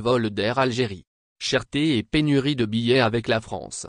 Vol d'Air Algérie. Cherté et pénurie de billets avec la France.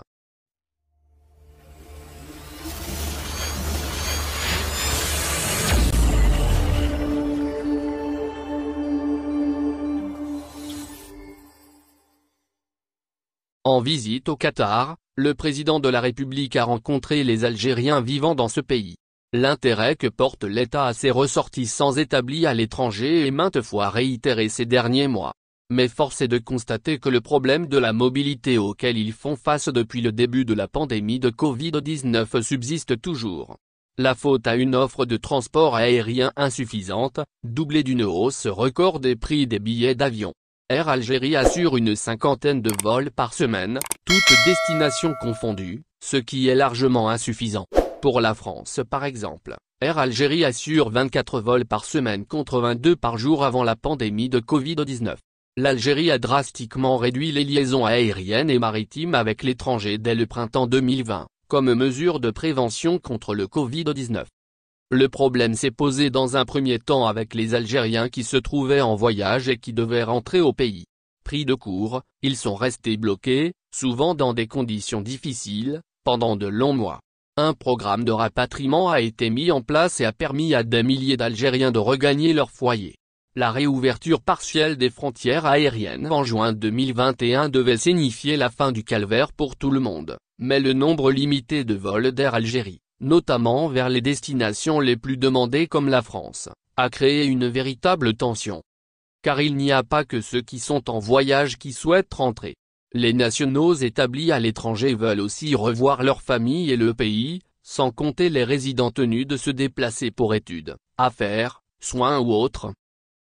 En visite au Qatar, le président de la République a rencontré les Algériens vivant dans ce pays. L'intérêt que porte l'État à ses ressortissants établis à l'étranger est maintes fois réitéré ces derniers mois. Mais force est de constater que le problème de la mobilité auquel ils font face depuis le début de la pandémie de Covid-19 subsiste toujours. La faute à une offre de transport aérien insuffisante, doublée d'une hausse record des prix des billets d'avion. Air Algérie assure une 50aine de vols par semaine, toutes destinations confondues, ce qui est largement insuffisant. Pour la France par exemple, Air Algérie assure 24 vols par semaine contre 22 par jour avant la pandémie de Covid-19. L'Algérie a drastiquement réduit les liaisons aériennes et maritimes avec l'étranger dès le printemps 2020, comme mesure de prévention contre le Covid-19. Le problème s'est posé dans un premier temps avec les Algériens qui se trouvaient en voyage et qui devaient rentrer au pays. Pris de court, ils sont restés bloqués, souvent dans des conditions difficiles, pendant de longs mois. Un programme de rapatriement a été mis en place et a permis à des milliers d'Algériens de regagner leur foyer. La réouverture partielle des frontières aériennes en juin 2021 devait signifier la fin du calvaire pour tout le monde, mais le nombre limité de vols d'Air Algérie, notamment vers les destinations les plus demandées comme la France, a créé une véritable tension. Car il n'y a pas que ceux qui sont en voyage qui souhaitent rentrer. Les nationaux établis à l'étranger veulent aussi revoir leur famille et le pays, sans compter les résidents tenus de se déplacer pour études, affaires, soins ou autres.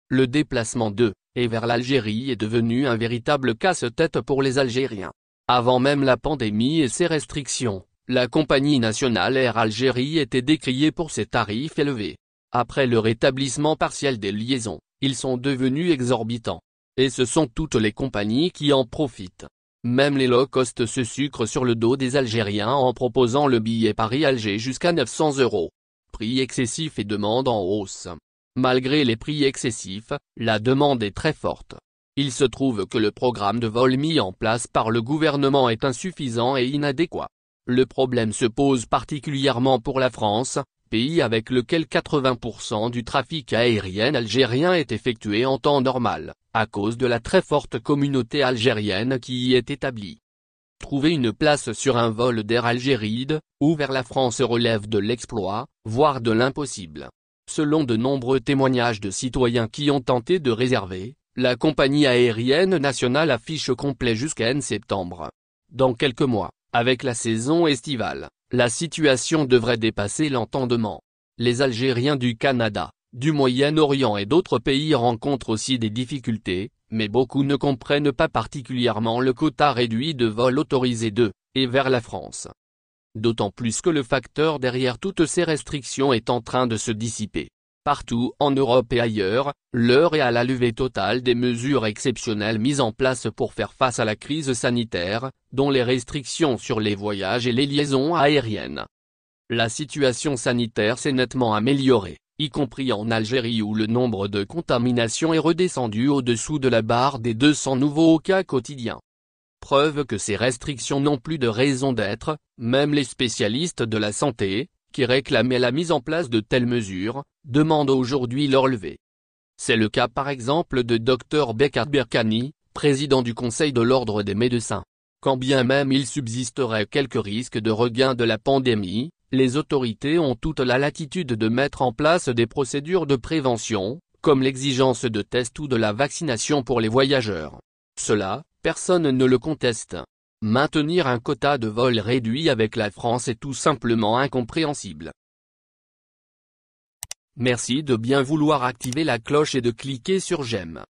Le déplacement de et vers l'Algérie est devenu un véritable casse-tête pour les Algériens. Avant même la pandémie et ses restrictions, la compagnie nationale Air Algérie était décriée pour ses tarifs élevés. Après le rétablissement partiel des liaisons, ils sont devenus exorbitants. Et ce sont toutes les compagnies qui en profitent. Même les low-cost se sucrent sur le dos des Algériens en proposant le billet Paris-Alger jusqu'à 900 €. Prix excessif et demande en hausse. Malgré les prix excessifs, la demande est très forte. Il se trouve que le programme de vol mis en place par le gouvernement est insuffisant et inadéquat. Le problème se pose particulièrement pour la France, pays avec lequel 80% du trafic aérien algérien est effectué en temps normal, à cause de la très forte communauté algérienne qui y est établie. Trouver une place sur un vol d'Air Algérie ou vers la France relève de l'exploit, voire de l'impossible. Selon de nombreux témoignages de citoyens qui ont tenté de réserver, la compagnie aérienne nationale affiche complet jusqu'à septembre. Dans quelques mois, avec la saison estivale, la situation devrait dépasser l'entendement. Les Algériens du Canada, du Moyen-Orient et d'autres pays rencontrent aussi des difficultés, mais beaucoup ne comprennent pas particulièrement le quota réduit de vols autorisés de et vers la France. D'autant plus que le facteur derrière toutes ces restrictions est en train de se dissiper. Partout en Europe et ailleurs, l'heure est à la levée totale des mesures exceptionnelles mises en place pour faire face à la crise sanitaire, dont les restrictions sur les voyages et les liaisons aériennes. La situation sanitaire s'est nettement améliorée, y compris en Algérie où le nombre de contaminations est redescendu au-dessous de la barre des 200 nouveaux cas quotidiens. Preuve que ces restrictions n'ont plus de raison d'être, même les spécialistes de la santé, qui réclamaient la mise en place de telles mesures, demandent aujourd'hui leur levée. C'est le cas par exemple de Dr Bekat Berkani, président du Conseil de l'Ordre des médecins. Quand bien même il subsisterait quelques risques de regain de la pandémie, les autorités ont toute la latitude de mettre en place des procédures de prévention, comme l'exigence de tests ou de la vaccination pour les voyageurs. Cela, personne ne le conteste. Maintenir un quota de vol réduit avec la France est tout simplement incompréhensible. Merci de bien vouloir activer la cloche et de cliquer sur j'aime.